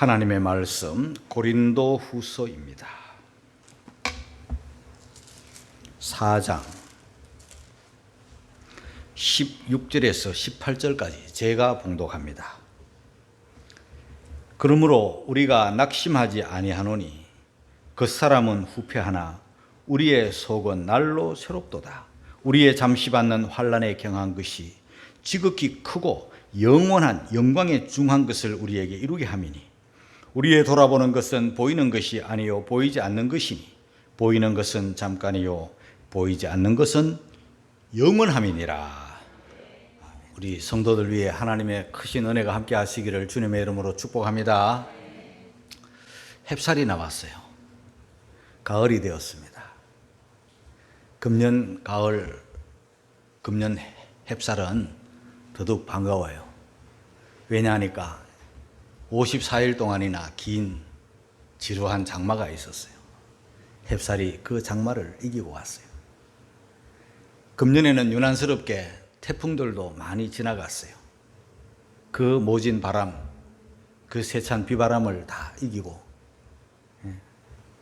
하나님의 말씀 고린도 후서입니다. 4장 16절에서 18절까지 제가 봉독합니다. 그러므로 우리가 낙심하지 아니하노니 그 사람은 후패하나 우리의 속은 날로 새롭도다. 우리의 잠시 받는 환난에 경한 것이 지극히 크고 영원한 영광에 중한 것을 우리에게 이루게 함이니 우리의 돌아보는 것은 보이는 것이 아니요 보이지 않는 것이니 보이는 것은 잠깐이요 보이지 않는 것은 영원함이니라. 우리 성도들 위해 하나님의 크신 은혜가 함께 하시기를 주님의 이름으로 축복합니다. 햅쌀이 나왔어요. 가을이 되었습니다. 금년 가을, 금년 햅쌀은 더더욱 반가워요. 왜냐하니까 54일 동안이나 긴 지루한 장마가 있었어요. 햅쌀이 그 장마를 이기고 왔어요. 금년에는 유난스럽게 태풍들도 많이 지나갔어요. 그 모진 바람, 그 세찬 비바람을 다 이기고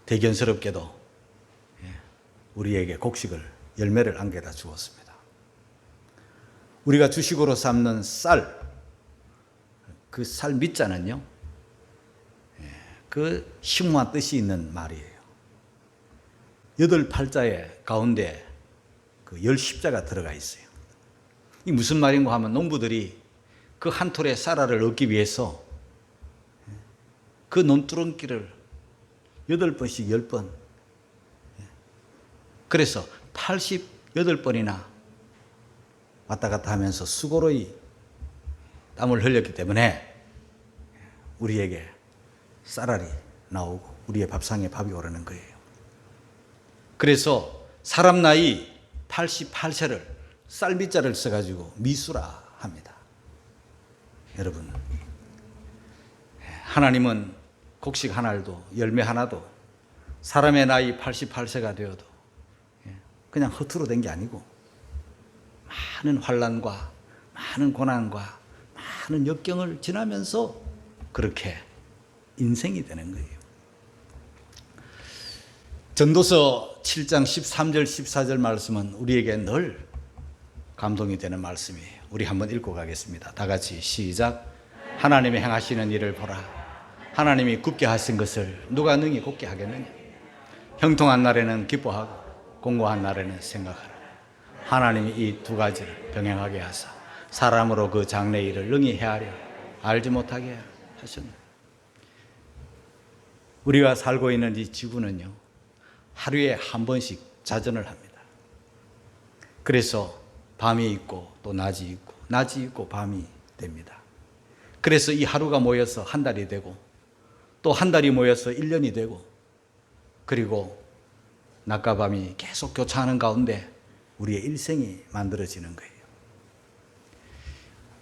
대견스럽게도 우리에게 곡식을, 열매를 안겨다 주었습니다. 우리가 주식으로 삶는 쌀, 그 쌀 밑자는요, 그 심오한 뜻이 있는 말이에요. 8팔자의 가운데 그 10십자가 들어가 있어요. 이 무슨 말인가 하면 농부들이 그 한 톨의 쌀알을 얻기 위해서 그 논두렁길을 8번씩 10번, 그래서 88번이나 왔다 갔다 하면서 수고로이 땀을 흘렸기 때문에 우리에게 쌀알이 나오고 우리의 밥상에 밥이 오르는 거예요. 그래서 사람 나이 88세를 쌀 밑자를 써가지고 미수라 합니다. 여러분, 하나님은 곡식 한 알도 열매 하나도 사람의 나이 88세가 되어도 그냥 허투루 된 게 아니고 많은 환난과 많은 고난과 많은 역경을 지나면서 그렇게 인생이 되는 거예요. 전도서 7장 13절 14절 말씀은 우리에게 늘 감동이 되는 말씀이에요. 우리 한번 읽고 가겠습니다. 다 같이 시작. 하나님이 행하시는 일을 보라. 하나님이 굳게 하신 것을 누가 능히 굳게 하겠느냐. 형통한 날에는 기뻐하고 공고한 날에는 생각하라. 하나님이 이 두 가지를 병행하게 하사 사람으로 그 장래 일을 능히 헤아려 알지 못하게 하셨네. 우리가 살고 있는 이 지구는요, 하루에 한 번씩 자전을 합니다. 그래서 밤이 있고 또 낮이 있고 낮이 있고 밤이 됩니다. 그래서 이 하루가 모여서 한 달이 되고 또 한 달이 모여서 1년이 되고 그리고 낮과 밤이 계속 교차하는 가운데 우리의 일생이 만들어지는 거예요.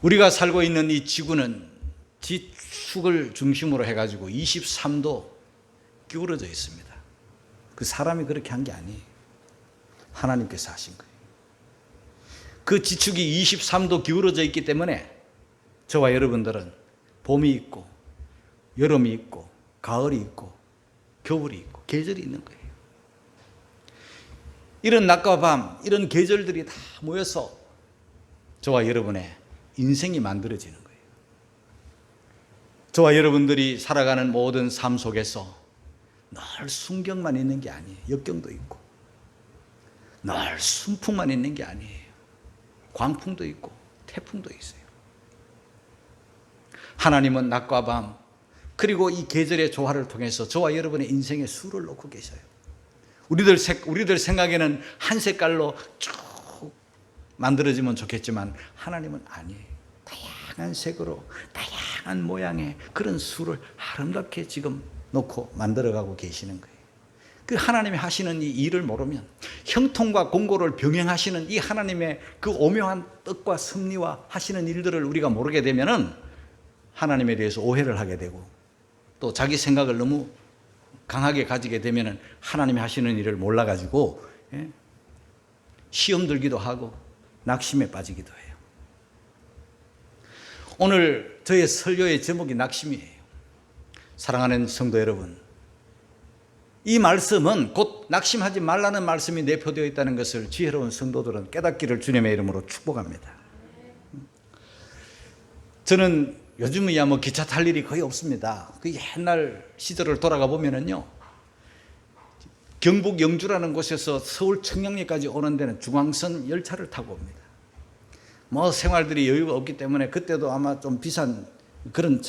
우리가 살고 있는 이 지구는 지축을 중심으로 해가지고 23도 기울어져 있습니다. 그 사람이 그렇게 한 게 아니에요. 하나님께서 하신 거예요. 그 지축이 23도 기울어져 있기 때문에 저와 여러분들은 봄이 있고 여름이 있고 가을이 있고 겨울이 있고 계절이 있는 거예요. 이런 낮과 밤, 이런 계절들이 다 모여서 저와 여러분의 인생이 만들어지는 거예요. 저와 여러분들이 살아가는 모든 삶 속에서 늘 순경만 있는 게 아니에요. 역경도 있고 늘 순풍만 있는 게 아니에요. 광풍도 있고 태풍도 있어요. 하나님은 낮과 밤 그리고 이 계절의 조화를 통해서 저와 여러분의 인생에 수를 놓고 계셔요. 우리들 생각에는 한 색깔로 쭉 만들어지면 좋겠지만 하나님은 아니에요. 다양한 색으로 다양한 모양의 그런 수를 아름답게 지금 놓고 만들어가고 계시는 거예요. 그 하나님이 하시는 이 일을 모르면, 형통과 공고를 병행하시는 이 하나님의 그 오묘한 뜻과 섭리와 하시는 일들을 우리가 모르게 되면은 하나님에 대해서 오해를 하게 되고 또 자기 생각을 너무 강하게 가지게 되면은 하나님이 하시는 일을 몰라가지고 시험 들기도 하고 낙심에 빠지기도 해요. 오늘 저의 설교의 제목이 낙심이에요. 사랑하는 성도 여러분, 이 말씀은 곧 낙심하지 말라는 말씀이 내포되어 있다는 것을 지혜로운 성도들은 깨닫기를 주님의 이름으로 축복합니다. 저는 요즘이야 뭐 기차 탈 일이 거의 없습니다. 그 옛날 시절을 돌아가 보면은요, 경북 영주라는 곳에서 서울 청량리까지 오는 데는 중앙선 열차를 타고 옵니다. 뭐 생활들이 여유가 없기 때문에 그때도 아마 좀 비싼 그런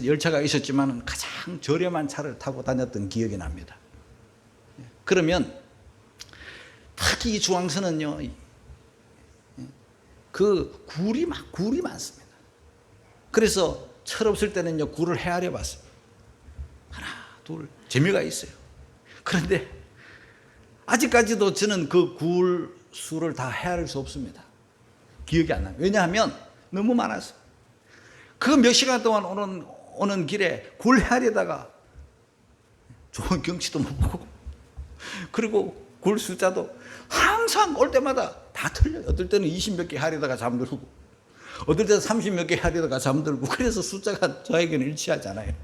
열차가 있었지만 가장 저렴한 차를 타고 다녔던 기억이 납니다. 그러면 특히 이 중앙선은요, 그 굴이 많습니다. 그래서 철없을 때는요, 굴을 헤아려 봤습니다. 하나, 둘, 재미가 있어요. 그런데 아직까지도 저는 그 굴 수를 다 헤아릴 수 없습니다. 기억이 안 나요. 왜냐하면 너무 많아서. 그 몇 시간 동안 오는 길에 굴 헤아리다가 좋은 경치도 못 보고, 그리고 굴 숫자도 항상 올 때마다 다 틀려요. 어떨 때는 20몇 개 헤아리다가 잠들고, 어떨 때는 30몇 개 헤아리다가 잠들고, 그래서 숫자가 저에게는 일치하지 않아요.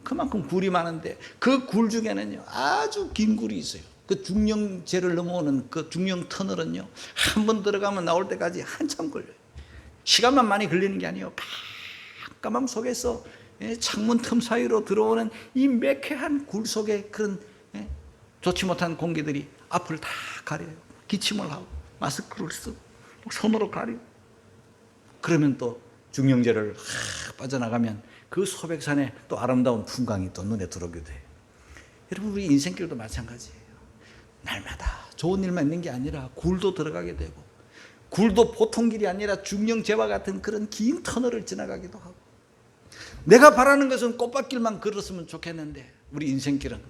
그만큼 굴이 많은데 그 굴 중에는요, 아주 긴 굴이 있어요. 그 중령제를 넘어오는 그 중령 터널은요, 한 번 들어가면 나올 때까지 한참 걸려요. 시간만 많이 걸리는 게 아니에요. 깜깜함 속에서 창문 틈 사이로 들어오는 이 매캐한 굴 속에 그런 좋지 못한 공기들이 앞을 다 가려요. 기침을 하고 마스크를 쓰고 손으로 가리고, 그러면 또 중령제를 빠져나가면 그 소백산에 또 아름다운 풍광이 또 눈에 들어오게 돼요. 여러분, 우리 인생길도 마찬가지예요. 날마다 좋은 일만 있는 게 아니라 굴도 들어가게 되고, 굴도 보통 길이 아니라 중령제와 같은 그런 긴 터널을 지나가기도 하고, 내가 바라는 것은 꽃밭길만 걸었으면 좋겠는데 우리 인생길은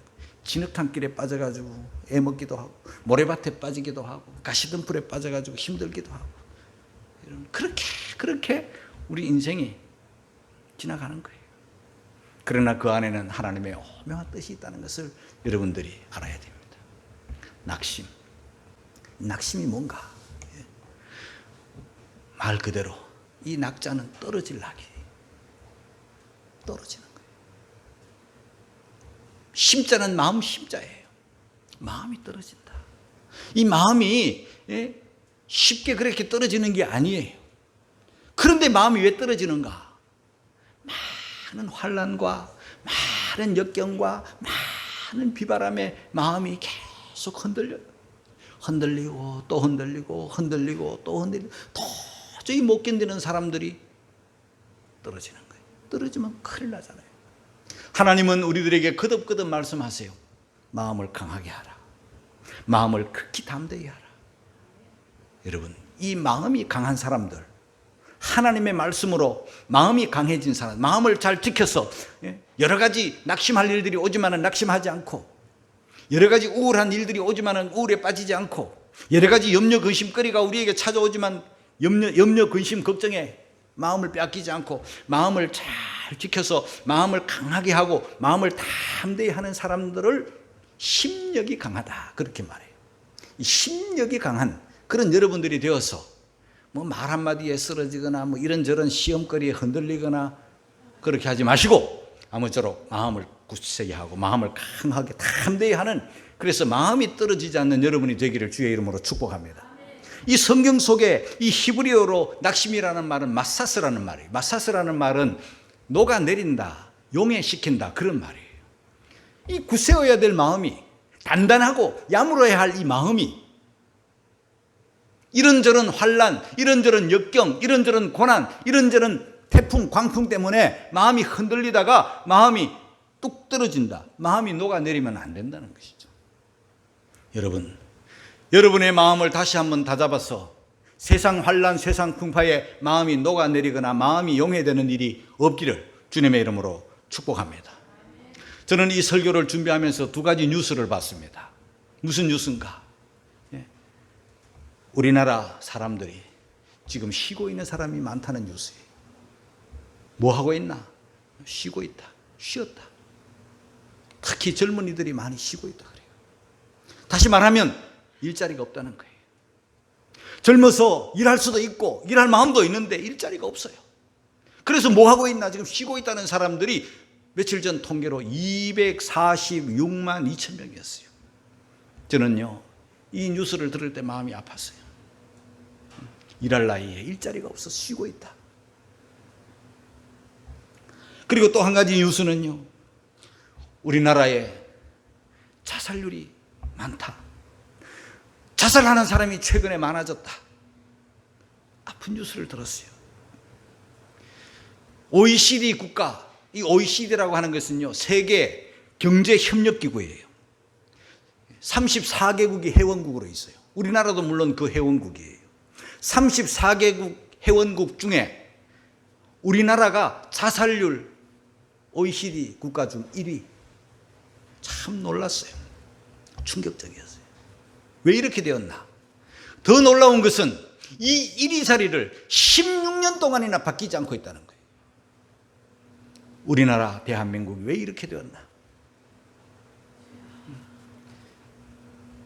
진흙탕길에 빠져가지고 애먹기도 하고, 모래밭에 빠지기도 하고, 가시덤불에 빠져가지고 힘들기도 하고, 그렇게 우리 인생이 지나가는 거예요. 그러나 그 안에는 하나님의 오묘한 뜻이 있다는 것을 여러분들이 알아야 됩니다. 낙심이 뭔가? 말 그대로 이 낙자는 떨어질 낙이, 떨어지는 거예요. 심자는 마음 심자예요. 마음이 떨어진다. 이 마음이 쉽게 그렇게 떨어지는 게 아니에요. 그런데 마음이 왜 떨어지는가? 많은 환난과 많은 역경과 많은 비바람에 마음이 계속 흔들려요. 흔들리고 또 흔들리고 흔들리고 또 흔들리고, 도저히 못 견디는 사람들이 떨어지는 거예요. 떨어지면 큰일 나잖아요. 하나님은 우리들에게 거듭거듭 말씀하세요. 마음을 강하게 하라. 마음을 극히 담대히 하라. 여러분, 이 마음이 강한 사람들, 하나님의 말씀으로 마음이 강해진 사람, 마음을 잘 지켜서 여러 가지 낙심할 일들이 오지만은 낙심하지 않고, 여러 가지 우울한 일들이 오지만은 우울에 빠지지 않고, 여러 가지 염려 근심거리가 우리에게 찾아오지만 염려 근심 걱정에 마음을 빼앗기지 않고, 마음을 잘 지켜서 마음을 강하게 하고 마음을 담대히 하는 사람들을 심력이 강하다, 그렇게 말해요. 이 심력이 강한 그런 여러분들이 되어서 뭐 말 한마디에 쓰러지거나 뭐 이런저런 시험거리에 흔들리거나 그렇게 하지 마시고, 아무쪼록 마음을 굳세게 하고 마음을 강하게 담대히 하는, 그래서 마음이 떨어지지 않는 여러분이 되기를 주의 이름으로 축복합니다. 이 성경 속에 이 히브리어로 낙심이라는 말은 마사스라는 말이에요. 마사스라는 말은 녹아내린다, 용해시킨다, 그런 말이에요. 이 굳세어야 될 마음이, 단단하고 야물어야 할 이 마음이 이런저런 환난, 이런저런 역경, 이런저런 고난, 이런저런 태풍, 광풍 때문에 마음이 흔들리다가 마음이 뚝 떨어진다, 마음이 녹아내리면 안 된다는 것이죠. 여러분, 여러분의 마음을 다시 한번 다잡아서 세상 환난, 세상 풍파에 마음이 녹아내리거나 마음이 용해되는 일이 없기를 주님의 이름으로 축복합니다. 저는 이 설교를 준비하면서 두 가지 뉴스를 봤습니다. 무슨 뉴스인가? 우리나라 사람들이 지금 쉬고 있는 사람이 많다는 뉴스예요. 뭐 하고 있나? 쉬고 있다, 쉬었다. 특히 젊은이들이 많이 쉬고 있다 그래요. 다시 말하면 일자리가 없다는 거예요. 젊어서 일할 수도 있고 일할 마음도 있는데 일자리가 없어요. 그래서 뭐 하고 있나? 지금 쉬고 있다는 사람들이 며칠 전 통계로 246만 2천 명이었어요. 저는요, 이 뉴스를 들을 때 마음이 아팠어요. 일할 나이에 일자리가 없어 쉬고 있다. 그리고 또 한 가지 뉴스는요, 우리나라에 자살률이 많다. 자살하는 사람이 최근에 많아졌다. 아픈 뉴스를 들었어요. OECD 국가, 이 OECD라고 하는 것은요, 세계 경제협력기구예요. 34개국이 회원국으로 있어요. 우리나라도 물론 그 회원국이에요. 34개국 회원국 중에 우리나라가 자살률 OECD 국가 중 1위. 참 놀랐어요. 충격적이었어요. 왜 이렇게 되었나? 더 놀라운 것은 이 1위 자리를 16년 동안이나 바뀌지 않고 있다는 거예요. 우리나라 대한민국이 왜 이렇게 되었나?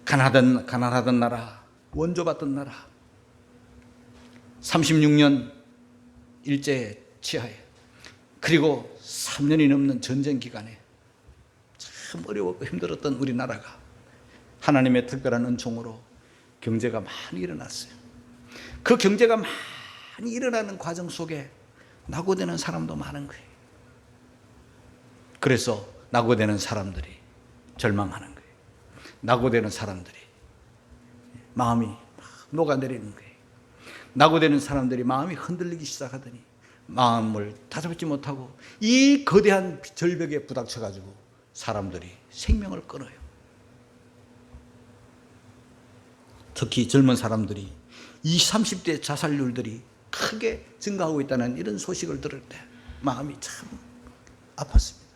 가난하던 나라, 원조받던 나라, 36년 일제 치하에, 그리고 3년이 넘는 전쟁 기간에 참 어려웠고 힘들었던 우리나라가 하나님의 특별한 은총으로 경제가 많이 일어났어요. 그 경제가 많이 일어나는 과정 속에 낙오되는 사람도 많은 거예요. 그래서 낙오되는 사람들이 절망하는 거예요. 낙오되는 사람들이 마음이 녹아내리는 거예요. 낙오되는 사람들이 마음이 흔들리기 시작하더니 마음을 다잡지 못하고 이 거대한 절벽에 부닥쳐가지고 사람들이 생명을 끊어요. 특히 젊은 사람들이 20, 30대 자살률들이 크게 증가하고 있다는 이런 소식을 들을 때 마음이 참 아팠습니다.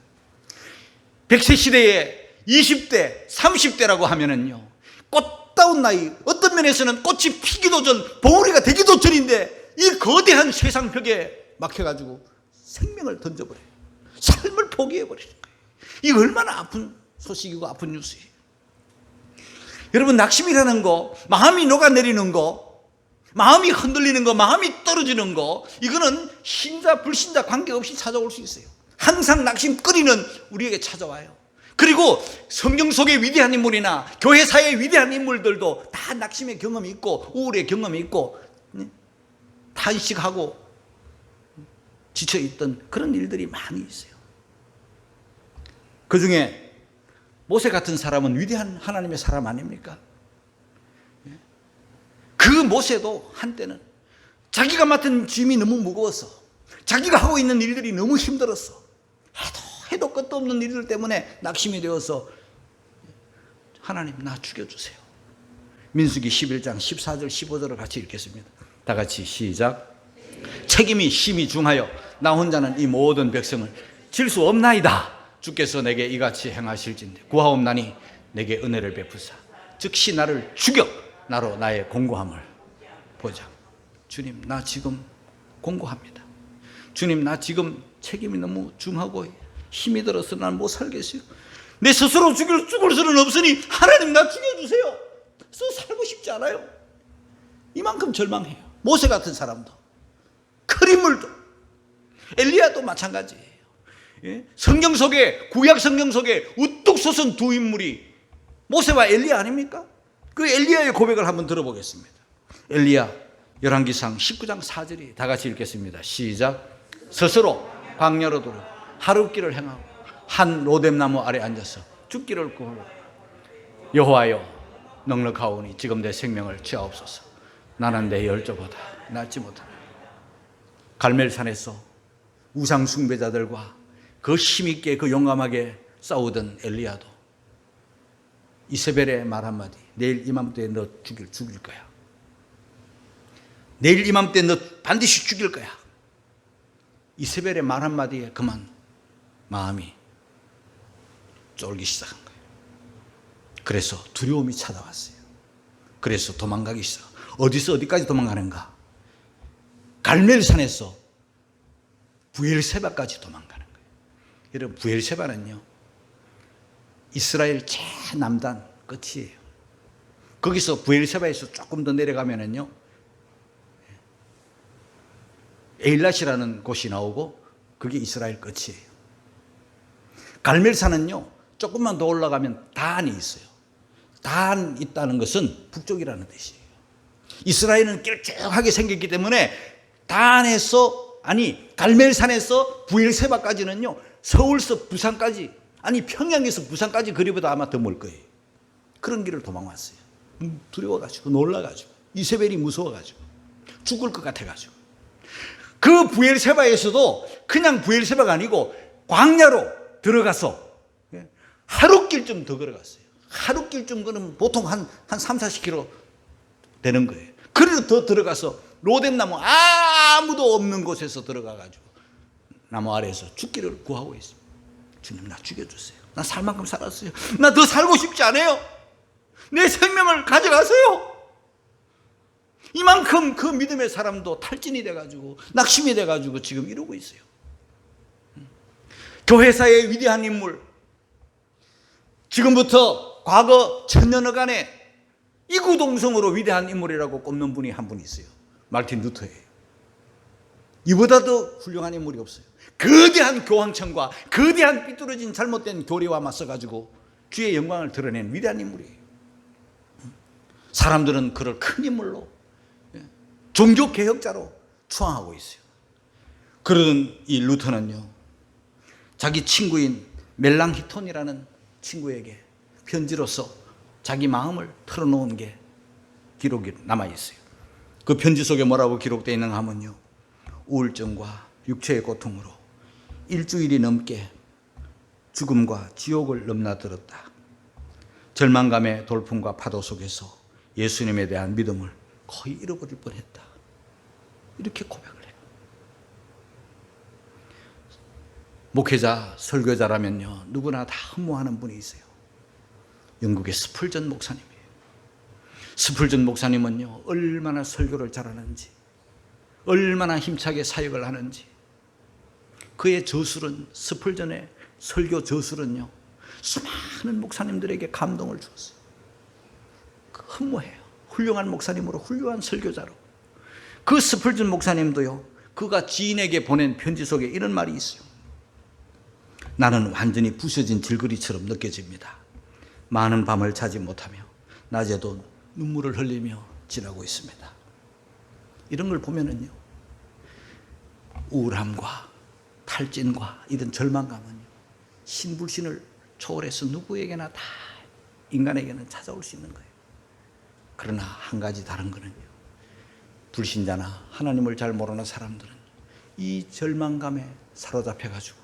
100세 시대에 20대, 30대라고 하면은요, 꽃다운 나이, 어떤 면에서는 꽃이 피기도 전, 봉우리가 되기도 전인데 이 거대한 세상 벽에 막혀가지고 생명을 던져버려요. 삶을 포기해버리는 거예요. 이거 얼마나 아픈 소식이고 아픈 뉴스예요. 여러분, 낙심이라는 거, 마음이 녹아내리는 거, 마음이 흔들리는 거, 마음이 떨어지는 거, 이거는 신자 불신자 관계없이 찾아올 수 있어요. 항상 낙심거리는 우리에게 찾아와요. 그리고 성경 속의 위대한 인물이나 교회사의 위대한 인물들도 다 낙심의 경험이 있고 우울의 경험이 있고 탄식하고 지쳐있던 그런 일들이 많이 있어요. 그 중에 모세 같은 사람은 위대한 하나님의 사람 아닙니까? 그 모세도 한때는 자기가 맡은 짐이 너무 무거워서, 자기가 하고 있는 일들이 너무 힘들었어, 해도 끝도 없는 일들 때문에 낙심이 되어서 하나님 나 죽여주세요. 민수기 11장 14절 15절을 같이 읽겠습니다. 다 같이 시작. 책임이 심히 중하여 나 혼자는 이 모든 백성을 질 수 없나이다. 주께서 내게 이같이 행하실진대 구하옵나니 내게 은혜를 베푸사 즉시 나를 죽여 나로 나의 공고함을 보자. 주님, 나 지금 공고합니다. 주님, 나 지금 책임이 너무 중하고 힘이 들어서 난 못 살겠어요. 내 스스로 죽을 수는 없으니 하나님 나 죽여주세요. 살고 싶지 않아요. 이만큼 절망해요. 모세 같은 사람도, 큰 인물도, 엘리야도 마찬가지예요. 성경 속에, 구약 성경 속에 우뚝 솟은 두 인물이 모세와 엘리야 아닙니까? 그 엘리야의 고백을 한번 들어보겠습니다. 엘리야 열왕기상 19장 4절이 다 같이 읽겠습니다. 시작. 스스로 광야로 들어 하룻길을 행하고 한 로뎀나무 아래 앉아서 죽기를 구하고 여호와여 넉넉하오니 지금 내 생명을 취하옵소서. 나는 내 열조보다 낫지 못하나. 갈멜산에서 우상 숭배자들과 그 힘있게 그 용감하게 싸우던 엘리야도 이세벨의 말 한마디, 내일 이맘때에 너 죽일 거야. 내일 이맘때에 너 반드시 죽일 거야. 이세벨의 말 한마디에 그만 마음이 쫄기 시작한 거예요. 그래서 두려움이 찾아왔어요. 그래서 도망가기 시작. 어디서 어디까지 도망가는가? 갈멜산에서 부엘세바까지 도망가는 거예요. 여러분, 부엘세바는요 이스라엘 최남단 끝이에요. 거기서 부엘세바에서 조금 더 내려가면은요 에일랏이라는 곳이 나오고 그게 이스라엘 끝이에요. 갈멜산은요, 조금만 더 올라가면 단이 있어요. 단 있다는 것은 북쪽이라는 뜻이에요. 이스라엘은 길쭉하게 생겼기 때문에 갈멜산에서 부엘세바까지는요, 서울서 부산까지, 평양에서 부산까지 그리보다 아마 더 멀 거예요. 그런 길을 도망왔어요. 두려워가지고, 놀라가지고, 이세벨이 무서워가지고, 죽을 것 같아가지고. 그 부엘세바에서도 그냥 부엘세바가 아니고 광야로 들어가서 하룻길쯤 더 걸어갔어요. 하룻길쯤 그러면 보통 한 3, 40km 되는 거예요. 그리고 더 들어가서 로뎀나무 아무도 없는 곳에서 들어가가지고 나무 아래에서 죽기를 구하고 있어요. 주님, 나 죽여주세요. 나 살 만큼 살았어요. 나 더 살고 싶지 않아요. 내 생명을 가져가세요. 이만큼 그 믿음의 사람도 탈진이 돼가지고 낙심이 돼가지고 지금 이러고 있어요. 교회사의 위대한 인물, 지금부터 과거 천년어간의 이구동성으로 위대한 인물이라고 꼽는 분이 한 분 있어요. 마르틴 루터예요. 이보다도 훌륭한 인물이 없어요. 거대한 교황청과 거대한 삐뚤어진 잘못된 교리와 맞서가지고 주의 영광을 드러낸 위대한 인물이에요. 사람들은 그를 큰 인물로, 종교개혁자로 추앙하고 있어요. 그러던 이 루터는요, 자기 친구인 멜랑히톤이라는 친구에게 편지로서 자기 마음을 털어놓은 게 기록이 남아있어요. 그 편지 속에 뭐라고 기록되어 있는가 하면요, 우울증과 육체의 고통으로 일주일이 넘게 죽음과 지옥을 넘나들었다. 절망감의 돌풍과 파도 속에서 예수님에 대한 믿음을 거의 잃어버릴 뻔했다. 이렇게 고백을 해요. 목회자, 설교자라면요, 누구나 다 흠모하는 분이 있어요. 영국의 스풀전 목사님이에요. 스풀전 목사님은요, 얼마나 설교를 잘하는지, 얼마나 힘차게 사역을 하는지, 그의 저술은, 스풀전의 설교 저술은요, 수많은 목사님들에게 감동을 주었어요. 흠모해요. 훌륭한 목사님으로, 훌륭한 설교자로. 그 스풀전 목사님도요, 그가 지인에게 보낸 편지 속에 이런 말이 있어요. 나는 완전히 부서진 질그리처럼 느껴집니다. 많은 밤을 자지 못하며 낮에도 눈물을 흘리며 지나고 있습니다. 이런 걸 보면은요, 우울함과 탈진과 이런 절망감은요, 신불신을 초월해서 누구에게나 다, 인간에게는 찾아올 수 있는 거예요. 그러나 한 가지 다른 거는요, 불신자나 하나님을 잘 모르는 사람들은 이 절망감에 사로잡혀가지고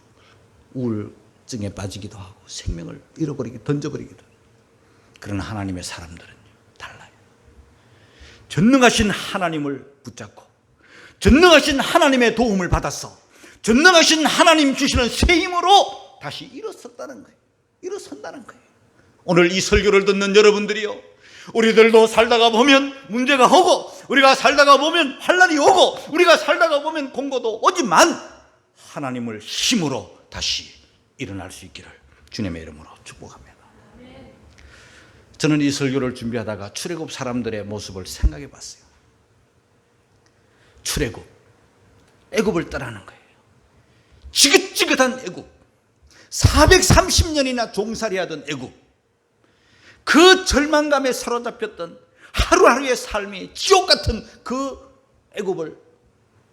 우울증에 빠지기도 하고 생명을 잃어버리기, 던져버리기도 해요. 그러나 하나님의 사람들은 달라요. 전능하신 하나님을 붙잡고 전능하신 하나님의 도움을 받았어 전능하신 하나님 주시는 새 힘으로 다시 일어섰다는 거예요. 일어선다는 거예요. 오늘 이 설교를 듣는 여러분들이요, 우리들도 살다가 보면 문제가 오고, 우리가 살다가 보면 환난이 오고, 우리가 살다가 보면 공고도 오지만 하나님을 힘으로 다시 일어날 수 있기를 주님의 이름으로 축복합니다. 저는 이 설교를 준비하다가 출애굽 사람들의 모습을 생각해 봤어요. 출애굽, 애굽을 떠나는 거예요. 지긋지긋한 애굽, 430년이나 종살이하던 애굽, 그 절망감에 사로잡혔던 하루하루의 삶이 지옥 같은 그 애굽을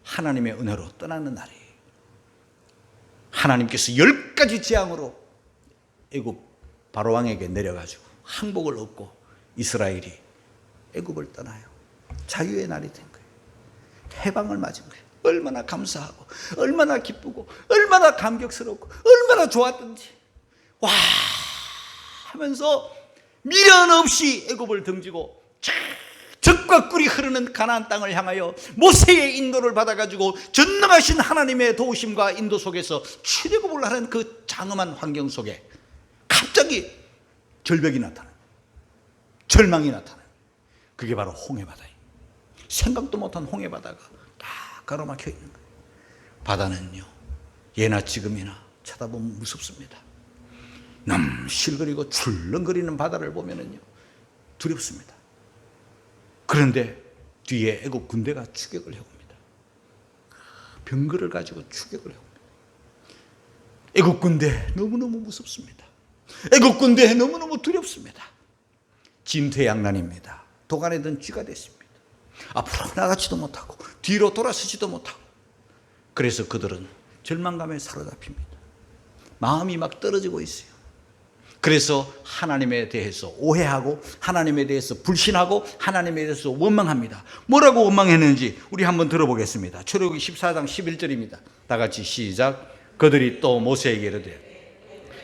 하나님의 은혜로 떠나는 날이에요. 하나님께서 10가지 재앙으로 애굽 바로왕에게 내려가지고 항복을 얻고 이스라엘이 애굽을 떠나요. 자유의 날이 된 거예요. 해방을 맞은 거예요. 얼마나 감사하고 얼마나 기쁘고 얼마나 감격스럽고 얼마나 좋았던지 와 하면서 미련 없이 애굽을 등지고 젖과 꿀이 흐르는 가나안 땅을 향하여 모세의 인도를 받아가지고 전능하신 하나님의 도우심과 인도 속에서 출애굽을 하는 그 장엄한 환경 속에 갑자기 절벽이 나타나요. 절망이 나타나요. 그게 바로 홍해바다예요. 생각도 못한 홍해바다가 딱 가로막혀 있는 거예요. 바다는요, 예나 지금이나 쳐다보면 무섭습니다. 넘실거리고 출렁거리는 바다를 보면은요 두렵습니다. 그런데 뒤에 애국 군대가 추격을 해옵니다. 병거를 가지고 추격을 해옵니다. 애국 군대 너무너무 무섭습니다. 애국 군대 너무너무 두렵습니다. 진퇴양난입니다. 도간에 든 쥐가 됐습니다. 앞으로 나가지도 못하고 뒤로 돌아서지도 못하고, 그래서 그들은 절망감에 사로잡힙니다. 마음이 막 떨어지고 있어요. 그래서 하나님에 대해서 오해하고 하나님에 대해서 불신하고 하나님에 대해서 원망합니다. 뭐라고 원망했는지 우리 한번 들어보겠습니다. 출애굽기 14장 11절입니다. 다 같이 시작. 그들이 또 모세에게 이르되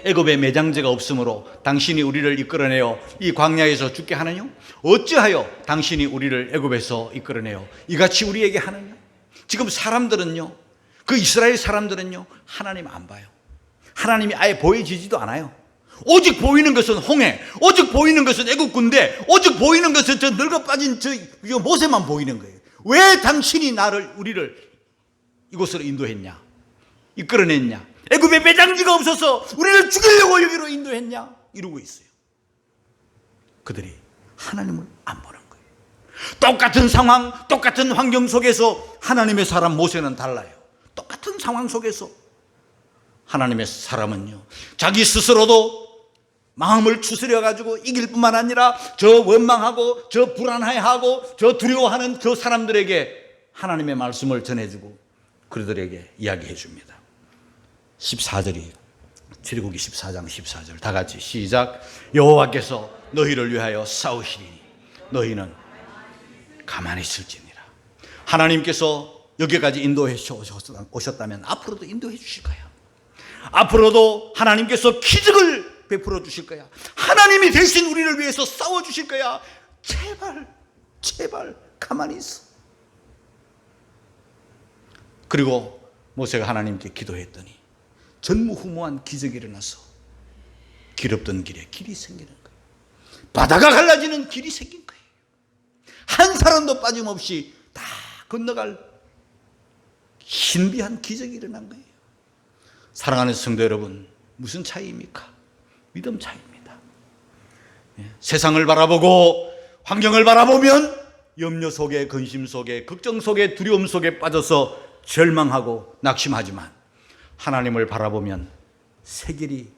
애굽에 매장제가 없으므로 당신이 우리를 이끌어내어 이 광야에서 죽게 하느냐? 어찌하여 당신이 우리를 애굽에서 이끌어내어 이같이 우리에게 하느냐? 지금 사람들은요, 그 이스라엘 사람들은요, 하나님 안 봐요. 하나님이 아예 보여지지도 않아요. 오직 보이는 것은 홍해, 오직 보이는 것은 애국 군대, 오직 보이는 것은 저 늙어 빠진 저 모세만 보이는 거예요. 왜 당신이 우리를 이곳으로 인도했냐? 이끌어냈냐? 애굽에 매장지가 없어서 우리를 죽이려고 여기로 인도했냐? 이러고 있어요. 그들이 하나님을 안 보는 거예요. 똑같은 상황, 똑같은 환경 속에서 하나님의 사람 모세는 달라요. 똑같은 상황 속에서 하나님의 사람은요, 자기 스스로도 마음을 추스려 가지고 이길 뿐만 아니라 저 원망하고 저 불안해하고 저 두려워하는 그 사람들에게 하나님의 말씀을 전해주고 그들에게 이야기해 줍니다. 14절이 출애굽기 14장 14절 다 같이 시작. 여호와께서 너희를 위하여 싸우시리니 너희는 가만히 있을지니라. 하나님께서 여기까지 인도해 오셨다면 앞으로도 인도해 주실 거야. 앞으로도 하나님께서 기적을 베풀어 주실 거야. 하나님이 대신 우리를 위해서 싸워 주실 거야. 제발 가만히 있어. 그리고 모세가 하나님께 기도했더니 전무후무한 기적이 일어나서 길 없던 길에 길이 생기는 거예요. 바다가 갈라지는 길이 생긴 거예요. 한 사람도 빠짐없이 다 건너갈 신비한 기적이 일어난 거예요. 사랑하는 성도 여러분, 무슨 차이입니까? 믿음 차이입니다. 세상을 바라보고 환경을 바라보면 염려 속에, 근심 속에, 걱정 속에, 두려움 속에 빠져서 절망하고 낙심하지만 하나님을 바라보면 새 길이,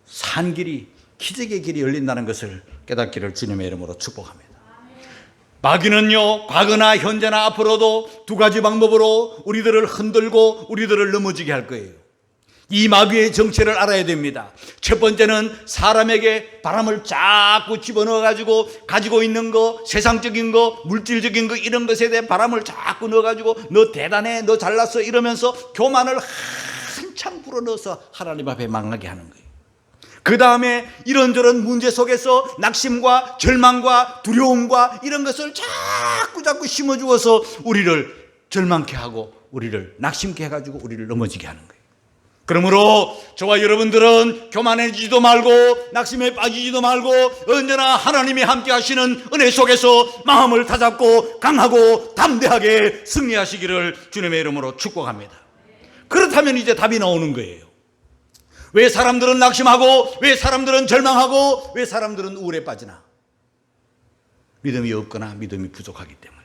산 길이, 기적의 길이 열린다는 것을 깨닫기를 주님의 이름으로 축복합니다. 마귀는요, 과거나 현재나 앞으로도 두 가지 방법으로 우리들을 흔들고 우리들을 넘어지게 할 거예요. 이 마귀의 정체를 알아야 됩니다. 첫 번째는 사람에게 바람을 자꾸 집어넣어가지고 가지고 있는 거, 세상적인 거, 물질적인 거, 이런 것에 대해 바람을 자꾸 넣어가지고 너 대단해, 너 잘났어 이러면서 교만을 한창 불어넣어서 하나님 앞에 망하게 하는 거예요. 그 다음에 이런저런 문제 속에서 낙심과 절망과 두려움과 이런 것을 자꾸 심어주어서 우리를 절망케 하고 우리를 낙심케 해가지고 우리를 넘어지게 하는 거예요. 그러므로 저와 여러분들은 교만해지지도 말고 낙심에 빠지지도 말고 언제나 하나님이 함께 하시는 은혜 속에서 마음을 다잡고 강하고 담대하게 승리하시기를 주님의 이름으로 축복합니다. 그렇다면 이제 답이 나오는 거예요. 왜 사람들은 낙심하고 왜 사람들은 절망하고 왜 사람들은 우울에 빠지나? 믿음이 없거나 믿음이 부족하기 때문에,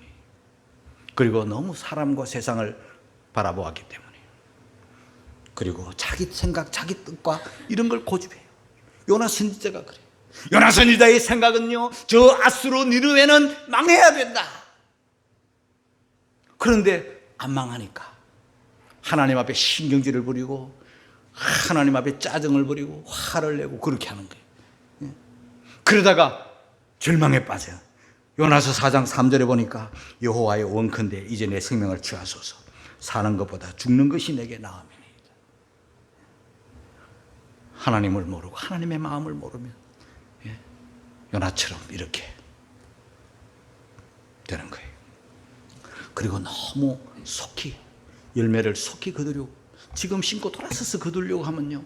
그리고 너무 사람과 세상을 바라보았기 때문에, 그리고 자기 생각, 자기 뜻과 이런 걸 고집해요. 요나 선지자가 그래요. 요나 선지자의 생각은요, 저 아수르 니느웨는 망해야 된다. 그런데 안 망하니까 하나님 앞에 신경질을 부리고 하나님 앞에 짜증을 부리고 화를 내고 그렇게 하는 거예요. 그러다가 절망에 빠져요. 요나서 4장 3절에 보니까 여호와의 원컨대 이제 내 생명을 취하소서. 사는 것보다 죽는 것이 내게 나음이니이다. 하나님을 모르고 하나님의 마음을 모르면 요나처럼 이렇게 되는 거예요. 그리고 너무 속히 열매를 속히 거두려고, 지금 심고 돌아서서 거두려고 하면요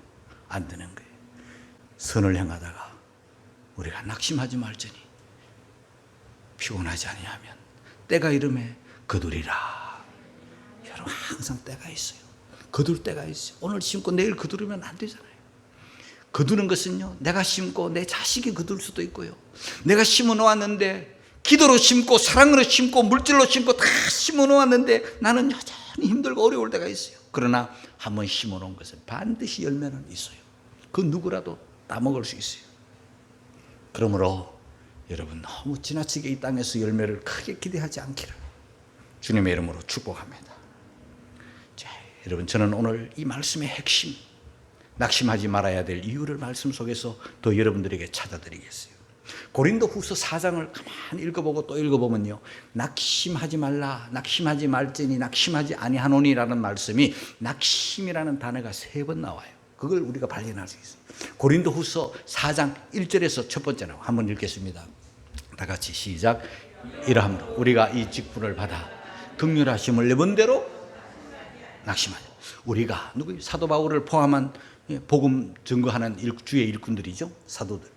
안 되는 거예요. 선을 행하다가 우리가 낙심하지 말지니 피곤하지 아니하면 때가 이름에 거두리라. 여러분, 항상 때가 있어요. 거둘 때가 있어요. 오늘 심고 내일 거두르면 안 되잖아요. 거두는 것은요, 내가 심고 내 자식이 거둘 수도 있고요, 내가 심어 놓았는데 기도로 심고 사랑으로 심고 물질로 심고 다 심어 놓았는데 나는 여전히 힘들고 어려울 때가 있어요. 그러나 한번 심어놓은 것은 반드시 열매는 있어요. 그 누구라도 따먹을 수 있어요. 그러므로 여러분 너무 지나치게 이 땅에서 열매를 크게 기대하지 않기를 주님의 이름으로 축복합니다. 자, 여러분 저는 오늘 이 말씀의 핵심, 낙심하지 말아야 될 이유를 말씀 속에서 더 여러분들에게 찾아드리겠어요. 고린도후서 4장을 가만히 읽어보고 또 읽어보면요, 낙심하지 말라, 낙심하지 말지니 낙심하지 아니하노니라는 말씀이 낙심이라는 단어가 3번 나와요. 그걸 우리가 발견할 수 있어요. 고린도후서 4장 1절에서 첫 번째 나와. 한번 읽겠습니다. 다 같이 시작. 이러함으로 우리가 이 직분을 받아 긍휼하심을 입은 대로 낙심하자. 우리가 누구? 사도 바울을 포함한 복음 증거하는 주의 일꾼들이죠. 사도들.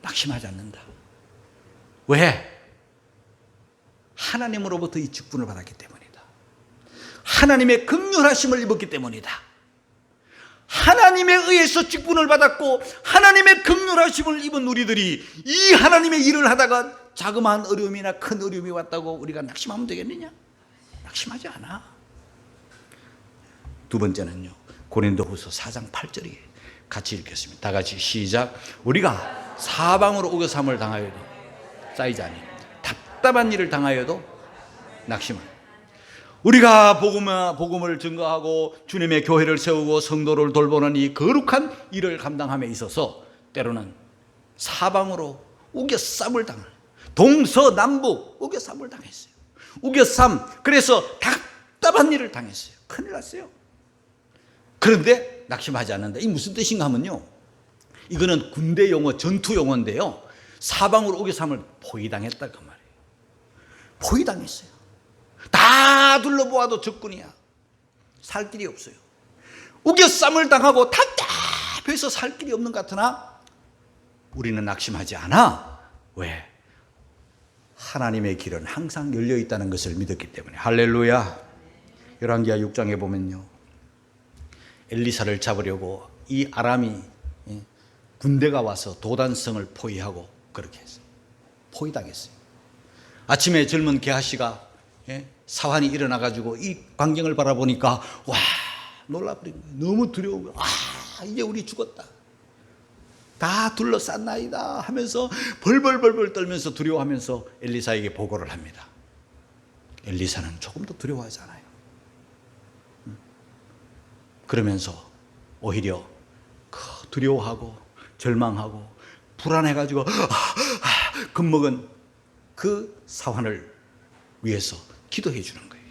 낙심하지 않는다. 왜? 하나님으로부터 이 직분을 받았기 때문이다. 하나님의 긍휼하심을 입었기 때문이다. 하나님에 의해서 직분을 받았고 하나님의 긍휼하심을 입은 우리들이 이 하나님의 일을 하다가 자그마한 어려움이나 큰 어려움이 왔다고 우리가 낙심하면 되겠느냐? 낙심하지 않아. 두 번째는요, 고린도후서 4장 8절이 같이 읽겠습니다. 다 같이 시작. 우리가 사방으로 우겨삼을 당하여도 쌓이지 아니 답답한 일을 당하여도 낙심을. 우리가 복음을 증거하고 주님의 교회를 세우고 성도를 돌보는 이 거룩한 일을 감당함에 있어서 때로는 사방으로 우겨쌈을 당할, 동서남북 우겨쌈을 당했어요. 우겨쌈, 그래서 답답한 일을 당했어요. 큰일 났어요. 그런데 낙심하지 않는다. 이 무슨 뜻인가 하면요, 이거는 군대 용어, 전투 용어인데요, 사방으로 우겨쌈을 포위당했다 그 말이에요. 포위당했어요. 다 둘러보아도 적군이야. 살 길이 없어요. 우겨쌈을 당하고 답답해서 살 길이 없는 것 같으나 우리는 낙심하지 않아. 왜? 하나님의 길은 항상 열려 있다는 것을 믿었기 때문에. 할렐루야. 열왕기하 6장에 보면요, 엘리사를 잡으려고 이 아람이 군대가 와서 도단성을 포위하고 그렇게 했어요. 포위당했어요. 아침에 젊은 게하시가 사환이 일어나가지고 이 광경을 바라보니까 와, 놀라버린 거예요. 너무 두려운 거예요. 아, 이제 우리 죽었다. 다 둘러쌌나이다 하면서 벌벌벌벌 떨면서 두려워하면서 엘리사에게 보고를 합니다. 엘리사는 조금도 두려워하지 않아요. 그러면서 오히려 두려워하고 절망하고 불안해가지고 겁먹은 그 사환을 위해서 기도해 주는 거예요.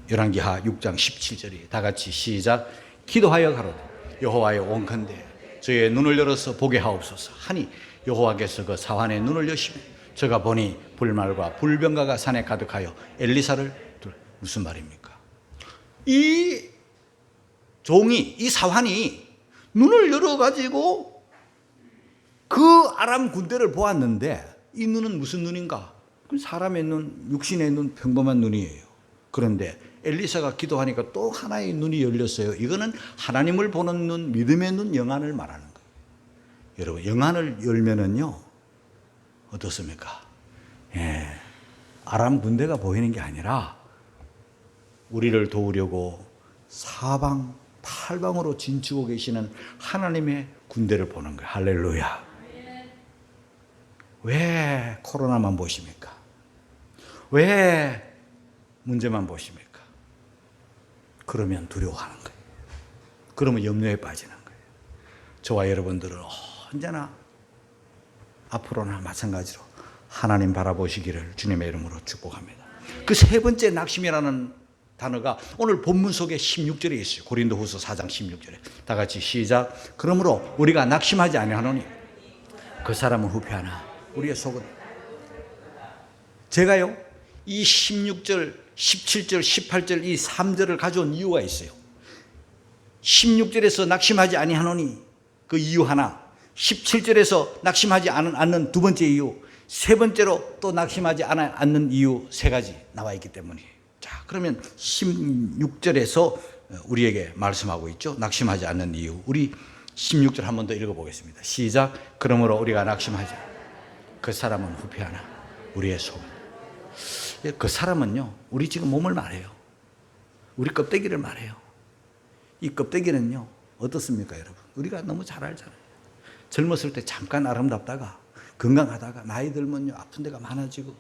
열왕기하 6장 17절이 다 같이 시작. 기도하여 가로되 여호와여 원컨대 저의 눈을 열어서 보게 하옵소서 하니 여호와께서 그 사환의 눈을 여시며 저가 보니 불말과 불병가가 산에 가득하여 엘리사를 무슨 말입니까? 이 종이, 이 사환이 눈을 열어가지고 그 아람 군대를 보았는데 이 눈은 무슨 눈인가? 사람의 눈, 육신의 눈, 평범한 눈이에요. 그런데 엘리사가 기도하니까 또 하나의 눈이 열렸어요. 이거는 하나님을 보는 눈, 믿음의 눈, 영안을 말하는 거예요. 여러분, 영안을 열면은요, 어떻습니까? 아람 군대가 보이는 게 아니라 우리를 도우려고 사방 팔방으로 진치고 계시는 하나님의 군대를 보는 거예요. 할렐루야. 왜 코로나만 보십니까? 왜 문제만 보십니까? 그러면 두려워하는 거예요. 그러면 염려에 빠지는 거예요. 저와 여러분들은 언제나 앞으로나 마찬가지로 하나님 바라보시기를 주님의 이름으로 축복합니다. 그 세 번째 낙심이라는 단어가 오늘 본문 속에 16절에 있어요. 고린도후서 4장 16절에. 다 같이 시작. 그러므로 우리가 낙심하지 아니하노니 그 사람은 후패하나 우리의 속은. 제가요, 이 16절, 17절, 18절 이 3절을 가져온 이유가 있어요. 16절에서 낙심하지 아니하노니 그 이유 하나, 17절에서 낙심하지 않는 두 번째 이유, 세 번째로 또 낙심하지 않는 이유 세 가지 나와 있기 때문이에요. 자, 그러면 16절에서 우리에게 말씀하고 있죠. 낙심하지 않는 이유. 우리 16절 한 번 더 읽어보겠습니다. 시작. 그러므로 우리가 낙심하지 않아. 그 사람은 후패하나 우리의 속은. 그 사람은요, 우리 지금 몸을 말해요. 우리 껍데기를 말해요. 이 껍데기는요, 어떻습니까, 여러분? 우리가 너무 잘 알잖아요. 젊었을 때 잠깐 아름답다가 건강하다가 나이 들면요, 아픈 데가 많아지고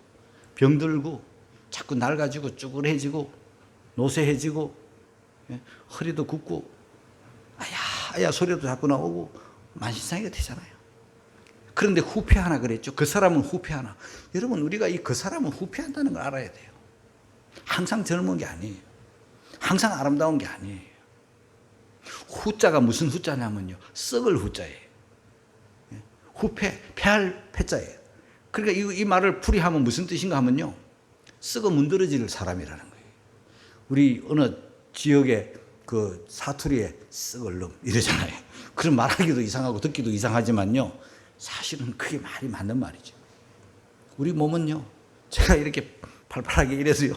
병들고 자꾸 낡아지고 쭈그레지고 노쇠해지고, 예? 허리도 굽고 아야 소리도 자꾸 나오고 만신창이가 되잖아요. 그런데 후퇴하나 그랬죠. 그 사람은 후퇴하나. 여러분, 우리가 이 그 사람은 후퇴한다는 걸 알아야 돼요. 항상 젊은 게 아니에요. 항상 아름다운 게 아니에요. 후자가 무슨 후자냐면요, 썩을 후자예요. 후패, 패할 패자예요. 그러니까 이 말을 풀이하면 무슨 뜻인가 하면요, 썩어 문드러질 사람이라는 거예요. 우리 어느 지역의 그 사투리에 썩을 놈 이러잖아요. 그럼 말하기도 이상하고 듣기도 이상하지만요, 사실은 그게 말이 맞는 말이죠. 우리 몸은요, 제가 이렇게 팔팔하게 이래서요,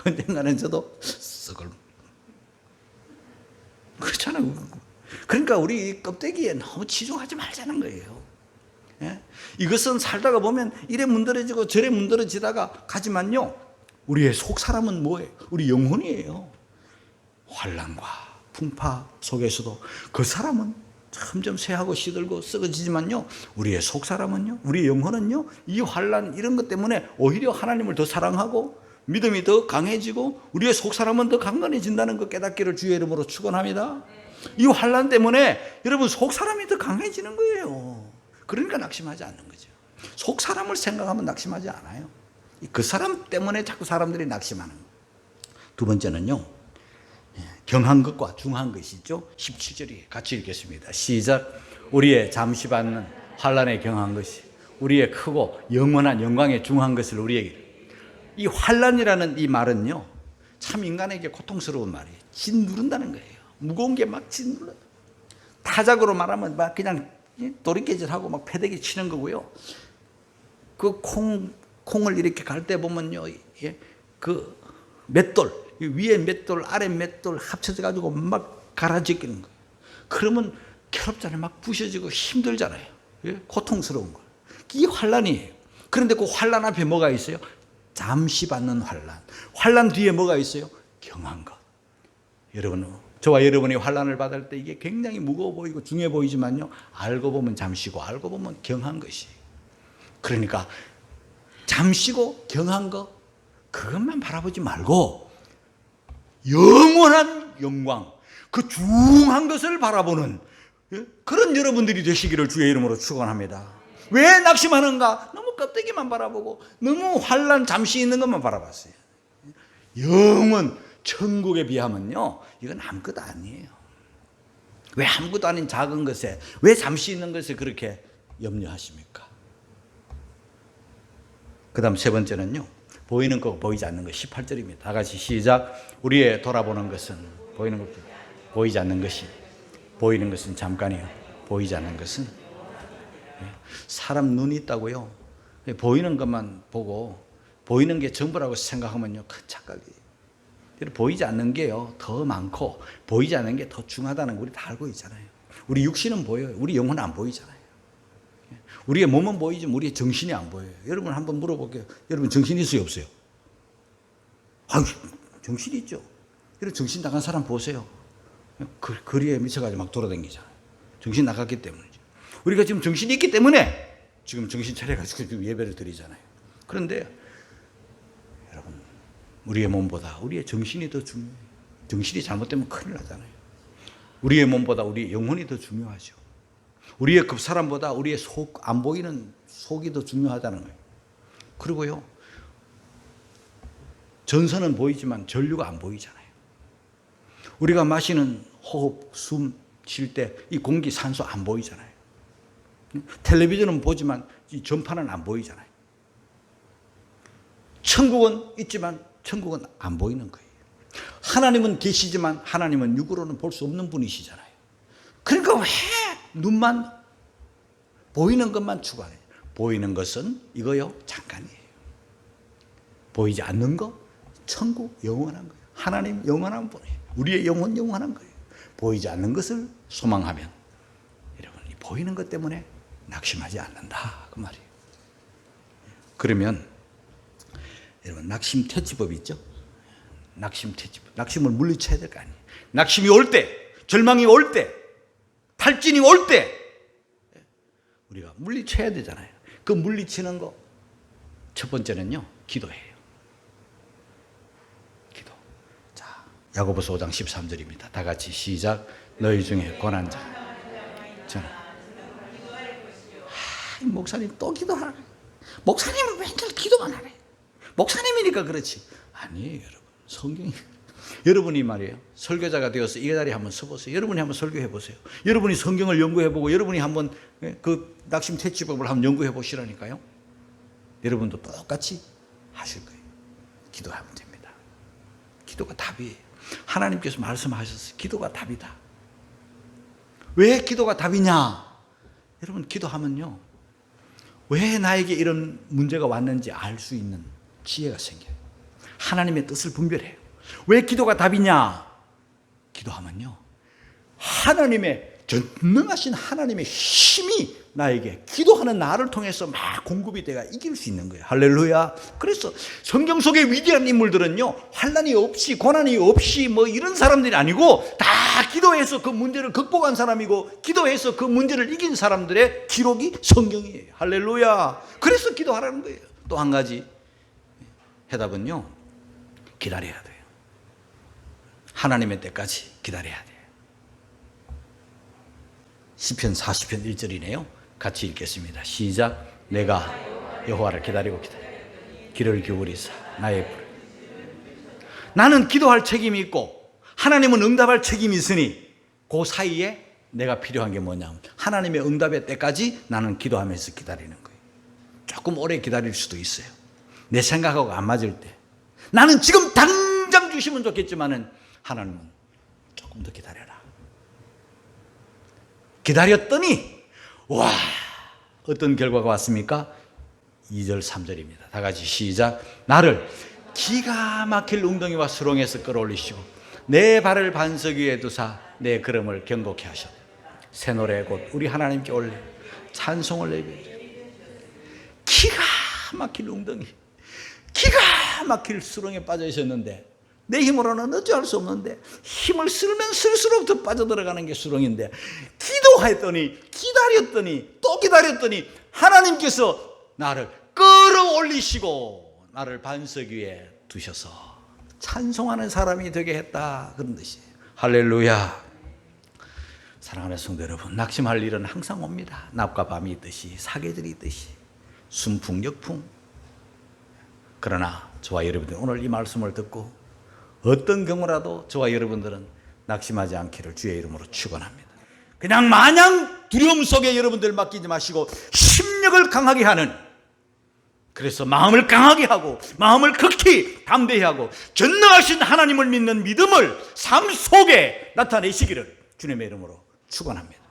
언젠가는 저도 썩을, 그렇잖아요. 그러니까 우리 껍데기에 너무 치중하지 말자는 거예요. 예? 이것은 살다가 보면 이래 문드러지고 저래 문드러지다가 가지만요, 우리의 속 사람은 뭐예요? 우리 영혼이에요. 환난과 풍파 속에서도 그 사람은 점점 쇠하고 시들고 썩어지지만요, 우리의 속 사람은요, 우리의 영혼은요, 이 환난 이런 것 때문에 오히려 하나님을 더 사랑하고 믿음이 더 강해지고 우리의 속 사람은 더 강건해진다는 그 깨닫기를 주의 이름으로 축원합니다. 이 환난 때문에 여러분 속 사람이 더 강해지는 거예요. 그러니까 낙심하지 않는 거죠. 속 사람을 생각하면 낙심하지 않아요. 그 사람 때문에 자꾸 사람들이 낙심하는 거예요. 두 번째는요, 경한 것과 중한 것이 있죠. 17절이 같이 읽겠습니다. 시작. 우리의 잠시 받는 환난에 경한 것이 우리의 크고 영원한 영광에 중한 것을 우리에게. 이 환난이라는 이 말은요, 참 인간에게 고통스러운 말이에요. 짓누른다는 거예요. 무거운 게 막 짓눌러요. 타작으로 말하면 막 그냥 도리깨질하고 막 패대기 치는 거고요. 그 콩을 이렇게 갈 때 보면요, 그 맷돌, 위에 맷돌, 아래 맷돌 합쳐져 가지고 막 갈아제끼는 거예요. 그러면 괴롭잖아요. 막 부셔지고 힘들잖아요. 고통스러운 거예요. 이 환난이에요. 그런데 그 환난 앞에 뭐가 있어요? 잠시 받는 환난. 환난 뒤에 뭐가 있어요? 경한 것. 여러분, 저와 여러분이 환난을 받을 때 이게 굉장히 무거워 보이고 중요해 보이지만요, 알고 보면 잠시고 알고 보면 경한 것이. 그러니까 잠시고 경한 것, 그것만 바라보지 말고 영원한 영광, 그 중한 것을 바라보는 그런 여러분들이 되시기를 주의 이름으로 축원합니다. 왜 낙심하는가? 너무 껍데기만 바라보고 너무 환난 잠시 있는 것만 바라봤어요. 영원 천국에 비하면요, 이건 아무것도 아니에요. 왜 아무것도 아닌 작은 것에, 왜 잠시 있는 것에 그렇게 염려하십니까? 그 다음 세 번째는요, 보이는 것 보이지 않는 것. 18절입니다. 다 같이 시작. 우리의 돌아보는 것은 보이는 것, 보이지 않는 것이, 보이는 것은 잠깐이요, 보이지 않는 것은. 사람 눈이 있다고요, 보이는 것만 보고 보이는 게 전부라고 생각하면요, 큰 착각이에요. 보이지 않는 게요, 더 많고 보이지 않는 게 더 중하다는 거 우리 다 알고 있잖아요. 우리 육신은 보여요. 우리 영혼은 안 보이잖아요. 우리의 몸은 보이지만 우리의 정신이 안 보여요. 여러분 한번 물어볼게요. 여러분 정신 있어요, 없어요? 정신이 있죠. 여러분 정신 나간 사람 보세요. 거리에 미쳐가지고 막 돌아다니잖아요. 정신 나갔기 때문이죠. 우리가 지금 정신이 있기 때문에 지금 정신 차려가지고 지금 예배를 드리잖아요. 그런데 여러분, 우리의 몸보다 우리의 정신이 더 중요해요. 정신이 잘못되면 큰일 나잖아요. 우리의 몸보다 우리의 영혼이 더 중요하죠. 우리의 그 사람보다 우리의 속, 안 보이는 속이 더 중요하다는 거예요. 그리고요, 전선은 보이지만 전류가 안 보이잖아요. 우리가 마시는 호흡, 숨 쉴 때 이 공기, 산소 안 보이잖아요. 텔레비전은 보지만 이 전파는 안 보이잖아요. 천국은 있지만 천국은 안 보이는 거예요. 하나님은 계시지만 하나님은 육으로는 볼 수 없는 분이시잖아요. 그러니까 왜 눈만 보이는 것만 추구하냐? 보이는 것은 이거요, 잠깐이에요. 보이지 않는 거, 천국 영원한 거예요. 하나님 영원한 분이에요. 우리의 영혼 영원한 거예요. 보이지 않는 것을 소망하면 여러분, 이 보이는 것 때문에 낙심하지 않는다, 그 말이에요. 그러면 여러분, 낙심 퇴치법이 있죠? 낙심을 물리쳐야 될 거 아니에요. 낙심이 올 때, 절망이 올 때, 탈진이 올 때 우리가 물리쳐야 되잖아요. 그 물리치는 거 첫 번째는요, 기도예요. 기도. 자, 야고보서 5장 13절입니다. 다 같이 시작. 너희 중에 고난 자. 저는 목사님 또 기도하라. 목사님은 맨날 기도만 하래. 목사님이니까 그렇지. 아니에요, 여러분. 성경이 여러분이 말이에요. 설교자가 되어서 이 자리에 한번 서보세요. 여러분이 한번 설교해 보세요. 여러분이 성경을 연구해보고 여러분이 한번 그 낙심 퇴치법을 한번 연구해 보시라니까요. 여러분도 똑같이 하실 거예요. 기도하면 됩니다. 기도가 답이에요. 하나님께서 말씀하셨어요. 기도가 답이다. 왜 기도가 답이냐? 여러분, 기도하면요, 왜 나에게 이런 문제가 왔는지 알 수 있는 지혜가 생겨요. 하나님의 뜻을 분별해요. 왜 기도가 답이냐? 기도하면요, 하나님의 전능하신 하나님의 힘이 나에게 기도하는 나를 통해서 막 공급이 돼가 이길 수 있는 거예요. 할렐루야. 그래서 성경 속의 위대한 인물들은요, 환난이 없이 고난이 없이 뭐 이런 사람들이 아니고 다 기도해서 그 문제를 극복한 사람이고 기도해서 그 문제를 이긴 사람들의 기록이 성경이에요. 할렐루야. 그래서 기도하라는 거예요. 또 한 가지 해답은요, 기다려야 돼요. 하나님의 때까지 기다려야 돼요. 시편 40편 1절이네요. 같이 읽겠습니다. 시작. 내가 여호와를 기다리고 귀를 기울이사 나의 불을. 나는 기도할 책임이 있고 하나님은 응답할 책임이 있으니 그 사이에 내가 필요한 게 뭐냐면 하나님의 응답의 때까지 나는 기도하면서 기다리는 거예요. 조금 오래 기다릴 수도 있어요. 내 생각하고 안 맞을 때. 나는 지금 당장 주시면 좋겠지만은 하나님은 조금 더 기다려라. 기다렸더니 와, 어떤 결과가 왔습니까? 2절 3절입니다. 다 같이 시작. 나를 기가 막힐 웅덩이와 수렁에서 끌어올리시고 내 발을 반석 위에 두사 내 걸음을 견고케 하셨다. 새 노래 곧 우리 하나님께 올려 찬송을 내비려. 기가 막힐 웅덩이, 기가 막힐 수렁에 빠져 있었는데 내 힘으로는 어찌할 수 없는데 힘을 쓰면 쓸수록 더 빠져들어가는 게 수렁인데 기도했더니 기다렸더니 또 기다렸더니 하나님께서 나를 끌어올리시고 나를 반석 위에 두셔서 찬송하는 사람이 되게 했다, 그런 뜻이에요. 할렐루야. 사랑하는 성도 여러분, 낙심할 일은 항상 옵니다. 낮과 밤이 있듯이 사계절이 있듯이 순풍 역풍. 그러나 저와 여러분들 오늘 이 말씀을 듣고 어떤 경우라도 저와 여러분들은 낙심하지 않기를 주의 이름으로 축원합니다. 그냥 마냥 두려움 속에 여러분들 맡기지 마시고 심력을 강하게 하는, 그래서 마음을 강하게 하고 마음을 극히 담대히 하고 전능하신 하나님을 믿는 믿음을 삶 속에 나타내시기를 주님의 이름으로 축원합니다.